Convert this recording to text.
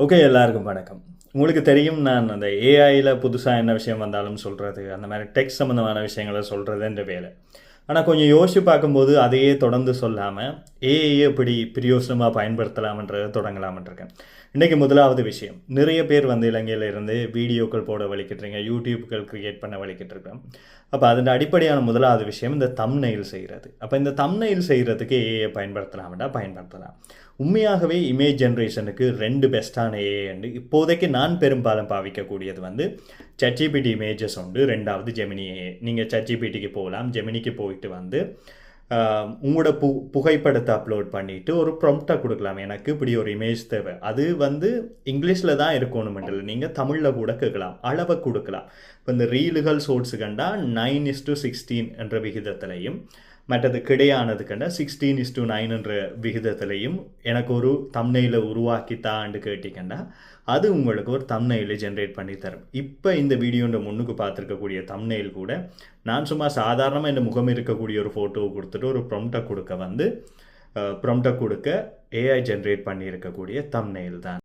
Okay, எல்லாருக்கும் வணக்கம். உங்களுக்கு தெரியும், நான் அந்த ஏஐயில் புதுசாக என்ன விஷயம் வந்தாலும் சொல்கிறது, அந்த மாதிரி டெக்ஸ்ட் சம்மந்தமான விஷயங்களை சொல்கிறதுன்ற வேலை. ஆனால் கொஞ்சம் யோசித்து பார்க்கும்போது அதையே தொடர்ந்து சொல்லாமல் ஏஐயை எப்படி பிரயோசனமாக பயன்படுத்தலாம்ன்றதை தொடங்கலாம்ன்றிருக்கேன். இன்றைக்கி முதலாவது விஷயம், நிறைய பேர் வந்து இலங்கையில் இருந்து வீடியோக்கள் போட வலிக்கிட்டுருங்க, யூடியூப்கள் க்ரியேட் பண்ண வலிக்கிட்டுருக்கேன். அப்போ அதன் அடிப்படையான முதலாவது விஷயம் இந்த தம்ப்நெயில் செய்கிறது. அப்போ இந்த தம்ப்நெயில் செய்கிறதுக்கு ஏஐயை பயன்படுத்தலாம்டா பயன்படுத்தலாம். உண்மையாகவே இமேஜ் ஜென்ரேஷனுக்கு 2 பெஸ்ட்டான ஏஐ இப்போதைக்கு நான் பெரும்பாலும் பாவிக்கக்கூடியது வந்து ChatGPT இமேஜஸ் உண்டு, 2வது ஜெமினி ஏஐ. நீங்கள் ChatGPTக்கு போகலாம், ஜெமினிக்கு போயிட்டு வந்து உங்களோட புகைப்படத்தை அப்லோட் பண்ணிவிட்டு ஒரு ப்ராம்ப்டாக கொடுக்கலாம், எனக்கு இப்படி ஒரு இமேஜ் தேவை. அது வந்து இங்கிலீஷில் தான் இருக்கணுமென்றில்லை, நீங்கள் தமிழில் கூட கேட்கலாம், அளவை கொடுக்கலாம். இப்போ இந்த ரீலுகள் ஷோர்ட்ஸு கண்டா 9:16 என்ற விகிதத்திலையும், மற்றது கிடையானது கண்டா 16:9 என்ற விகிதத்திலையும் எனக்கு ஒரு தம்ப்நெயிலை உருவாக்கித்தான்னு கேட்டிங்கன்னா அது உங்களுக்கு ஒரு தம்ப்நெயிலை ஜென்ரேட் பண்ணி தரும். இப்போ இந்த வீடியோன்ற முன்னுக்கு பார்த்துருக்கக்கூடிய தம்ப்நெயில் கூட நான் சும்மா சாதாரணமாக இந்த முகம் இருக்கக்கூடிய ஒரு ஃபோட்டோவை கொடுத்துட்டு ஒரு ப்ராம்ப்டை கொடுக்க ஏஐ ஜென்ரேட் பண்ணி இருக்கக்கூடிய தம்ப்நெயில் தான்.